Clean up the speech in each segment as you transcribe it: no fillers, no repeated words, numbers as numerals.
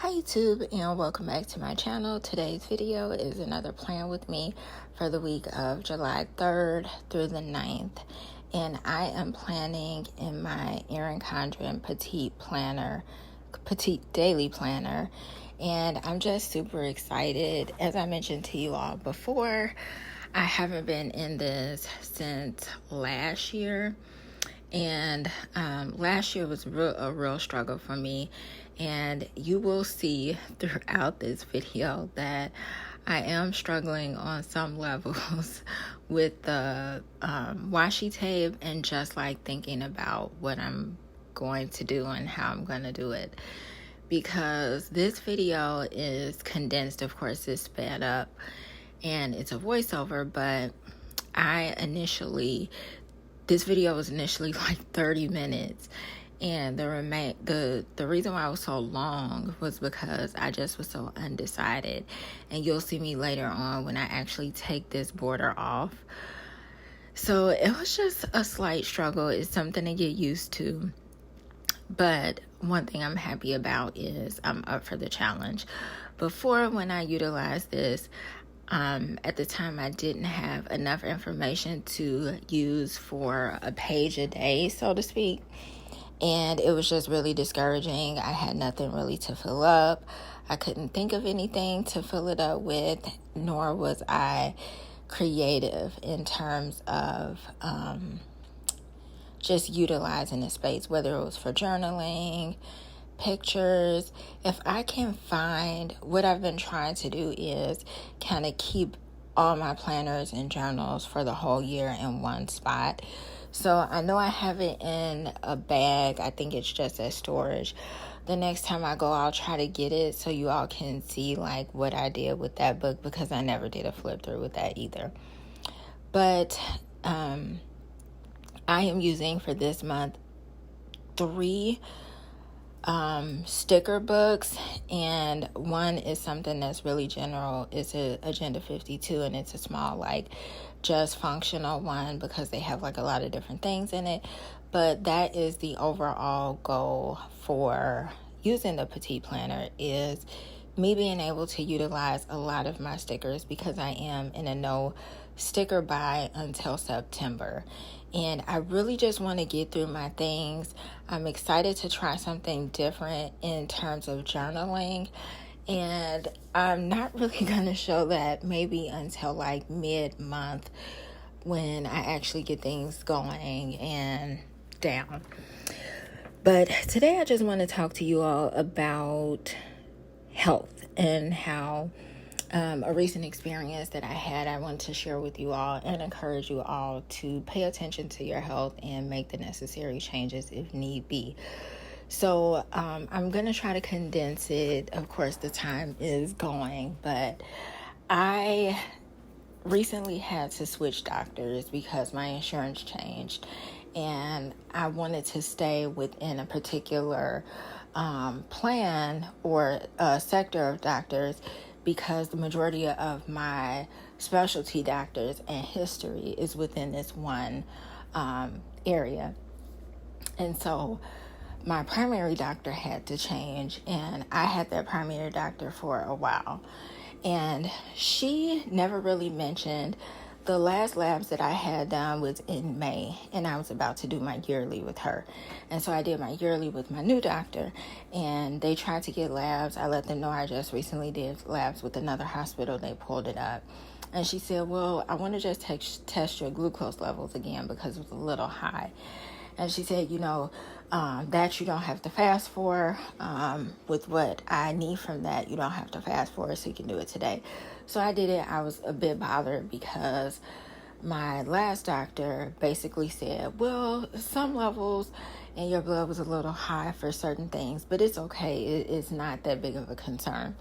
Hi YouTube, and welcome back to my channel. Today's video is another plan with me for the week of July 3rd through the 9th. And I am planning in my Erin Condren Petite daily planner. And I'm just super excited. As I mentioned to you all before, I haven't been in this since last year. And last year was a real struggle for me, and you will see throughout this video that I am struggling on some levels with the washi tape and just like thinking about what I'm going to do and how I'm going to do it, because this video is condensed. Of course, it's sped up and it's a voiceover, but this video was initially like 30 minutes, and the reason why it was so long was because I just was so undecided. And you'll see me later on when I actually take this border off. So it was just a slight struggle. It's something to get used to. But one thing I'm happy about is I'm up for the challenge. Before, when I utilized this, at the time I didn't have enough information to use for a page a day, so to speak. And it was just really discouraging. I had nothing really to fill up. I couldn't think of anything to fill it up with, nor was I creative in terms of just utilizing the space, whether it was for journaling, pictures. If I can find, what I've been trying to do is kind of keep all my planners and journals for the whole year in one spot. So I know I have it in a bag. I think it's just as storage. The next time I go, I'll try to get it so you all can see like what I did with that book, because I never did a flip through with that either. But I am using for this month 3 sticker books, and one is something that's really general. It's a Agenda 52, and it's a small, like, just functional one because they have like a lot of different things in it. But that is the overall goal for using the Petite planner, is me being able to utilize a lot of my stickers, because I am in a no sticker buy until September. And I really just want to get through my things. I'm excited to try something different in terms of journaling. And I'm not really going to show that maybe until like mid-month, when I actually get things going and down. But today I just want to talk to you all about health and how a recent experience that I had, I want to share with you all and encourage you all to pay attention to your health and make the necessary changes if need be. So I'm going to try to condense it. Of course, the time is going, but I recently had to switch doctors because my insurance changed, and I wanted to stay within a particular plan or sector of doctors, because the majority of my specialty doctors and history is within this one area. And so my primary doctor had to change, and I had that primary doctor for a while. And she never really mentioned the last labs that I had done was in May, and I was about to do my yearly with her. And so I did my yearly with my new doctor, and they tried to get labs. I let them know I just recently did labs with another hospital. They pulled it up. And she said, well, I want to just test your glucose levels again because it was a little high. And she said, that you don't have to fast for. With what I need from that, you don't have to fast for it, so you can do it today. So I did it. I was a bit bothered because my last doctor basically said, well, some levels in your blood was a little high for certain things, but it's okay. It's not that big of a concern.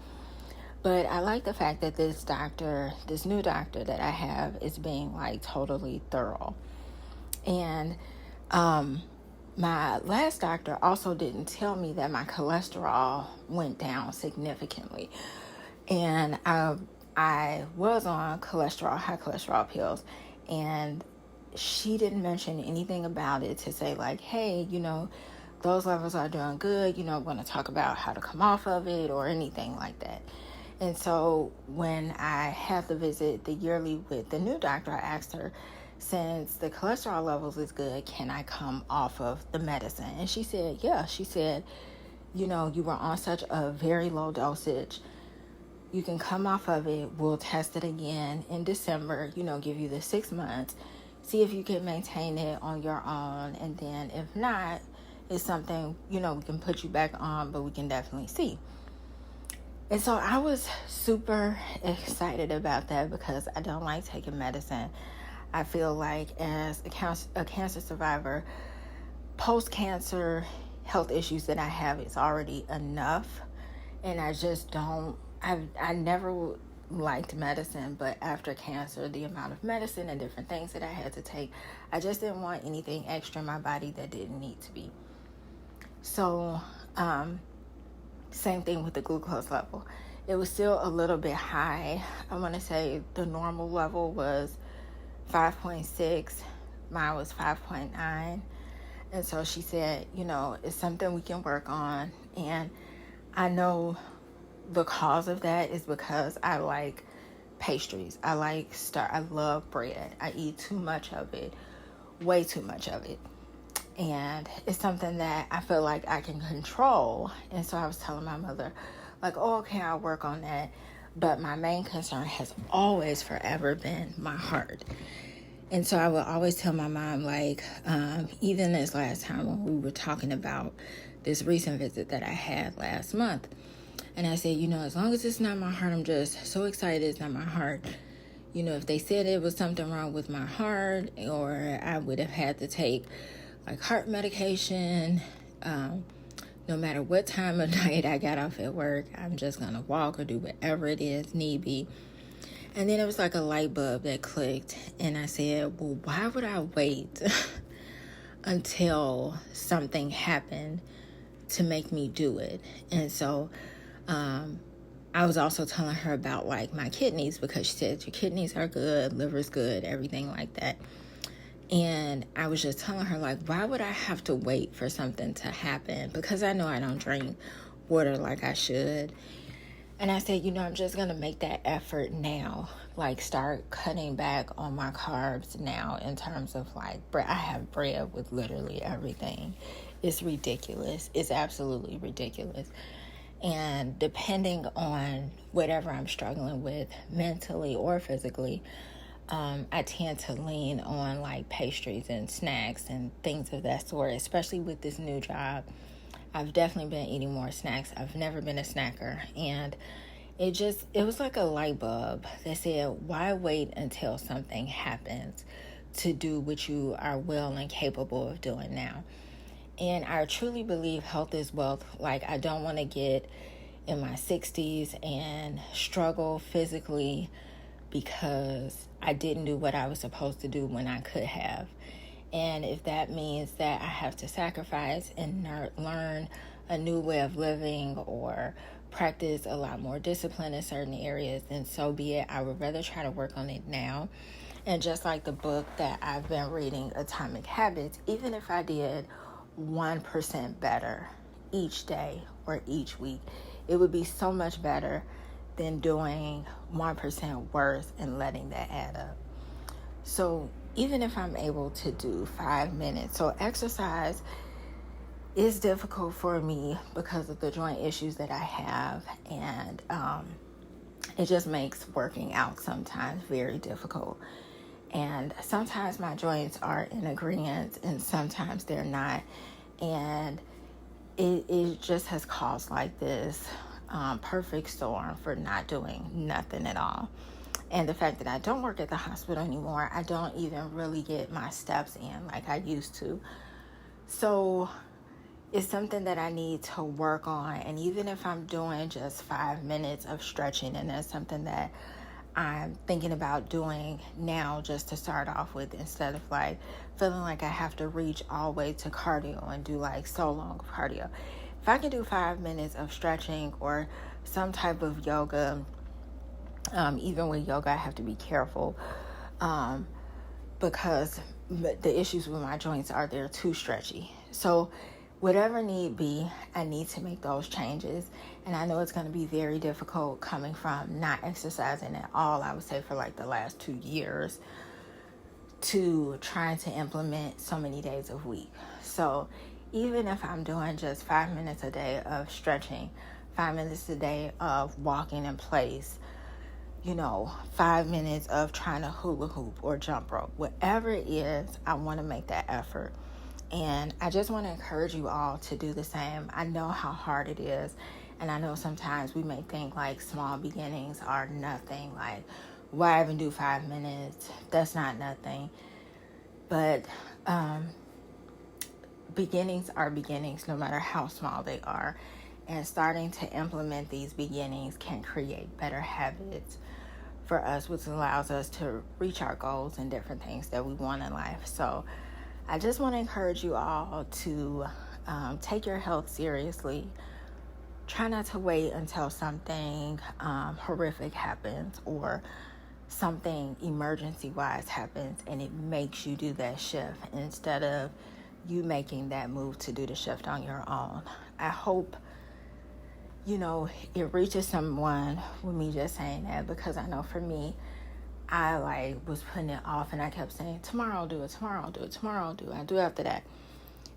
But I like the fact that this new doctor that I have, is being like totally thorough. And my last doctor also didn't tell me that my cholesterol went down significantly. And I was on high cholesterol pills, and she didn't mention anything about it to say like, hey, the those levels are doing good, we're going to talk about how to come off of it or anything like that. And so when I had the visit, the yearly, with the new doctor, I asked her, since the cholesterol levels is good, can I come off of the medicine? And she said, yeah. She said, you were on such a very low dosage. You can come off of it. We'll test it again in December, give you the 6 months. See if you can maintain it on your own. And then if not, it's something, we can put you back on, but we can definitely see. And so I was super excited about that because I don't like taking medicine. I feel like as a cancer survivor, post-cancer health issues that I have is already enough. And I just I never liked medicine, but after cancer, the amount of medicine and different things that I had to take, I just didn't want anything extra in my body that didn't need to be. So, same thing with the glucose level. It was still a little bit high. I want to say the normal level was 5.6. Mine was 5.9. And so she said, it's something we can work on. And I know the cause of that is because I like pastries. I love bread. I eat too much of it, way too much of it. And it's something that I feel like I can control. And so I was telling my mother, okay, I'll work on that. But my main concern has always, forever been my heart. And so I would always tell my mom, even this last time when we were talking about this recent visit that I had last month. And I said, as long as it's not my heart, I'm just so excited it's not my heart. If they said it was something wrong with my heart, or I would have had to take heart medication, no matter what time of night I got off at work, I'm just going to walk or do whatever it is need be. And then it was like a light bulb that clicked. And I said, well, why would I wait until something happened to make me do it? And so I was also telling her about my kidneys, because she said your kidneys are good, liver's good, everything like that. And I was just telling her, why would I have to wait for something to happen? Because I know I don't drink water like I should. And I said, I'm just going to make that effort now. Start cutting back on my carbs now in terms of bread. I have bread with literally everything. It's ridiculous. It's absolutely ridiculous. And depending on whatever I'm struggling with mentally or physically, I tend to lean on pastries and snacks and things of that sort, especially with this new job. I've definitely been eating more snacks. I've never been a snacker. And it was like a light bulb that said, why wait until something happens to do what you are well and capable of doing now? And I truly believe health is wealth. I don't want to get in my 60s and struggle physically because I didn't do what I was supposed to do when I could have. And if that means that I have to sacrifice and learn a new way of living or practice a lot more discipline in certain areas, then so be it. I would rather try to work on it now. And just like the book that I've been reading, Atomic Habits, even if I did 1% better each day or each week, it would be so much better than doing 1% worse and letting that add up. So even if I'm able to do 5 minutes, so exercise is difficult for me because of the joint issues that I have, and it just makes working out sometimes very difficult. And sometimes my joints are in agreement and sometimes they're not. And it just has caused this perfect storm for not doing nothing at all. And the fact that I don't work at the hospital anymore, I don't even really get my steps in like I used to. So it's something that I need to work on. And even if I'm doing just 5 minutes of stretching, and that's something that I'm thinking about doing now just to start off with, instead of feeling like I have to reach all the way to cardio and do so long of cardio. If I can do 5 minutes of stretching or some type of yoga, even with yoga, I have to be careful because the issues with my joints are they're too stretchy. So whatever need be, I need to make those changes. And I know it's going to be very difficult coming from not exercising at all, I would say, for like the last 2 years, to trying to implement so many days a week. So even if I'm doing just 5 minutes a day of stretching, 5 minutes a day of walking in place, 5 minutes of trying to hula hoop or jump rope, whatever it is, I want to make that effort. And I just want to encourage you all to do the same. I know how hard it is. And I know sometimes we may think like small beginnings are nothing. Like, why even do 5 minutes? That's not nothing. But beginnings are beginnings, no matter how small they are. And starting to implement these beginnings can create better habits for us, which allows us to reach our goals and different things that we want in life. So I just want to encourage you all to take your health seriously. Try not to wait until something horrific happens or something emergency-wise happens and it makes you do that shift instead of you making that move to do the shift on your own. I hope, it reaches someone with me just saying that, because I know for me, I was putting it off and I kept saying, tomorrow I'll do it, tomorrow I'll do it, tomorrow I'll do it, I'll do it after that.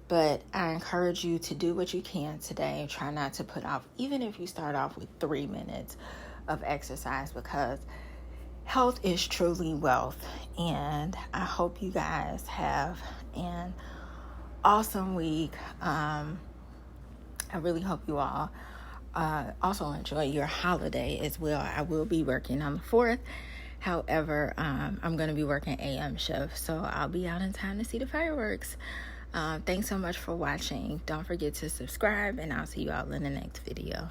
But I encourage you to do what you can today. Try not to put off, even if you start off with 3 minutes of exercise, because health is truly wealth. And I hope you guys have an awesome week. I really hope you all also enjoy your holiday as well. I will be working on the 4th. However, I'm going to be working AM shift, so I'll be out in time to see the fireworks. Thanks so much for watching. Don't forget to subscribe, and I'll see you all in the next video.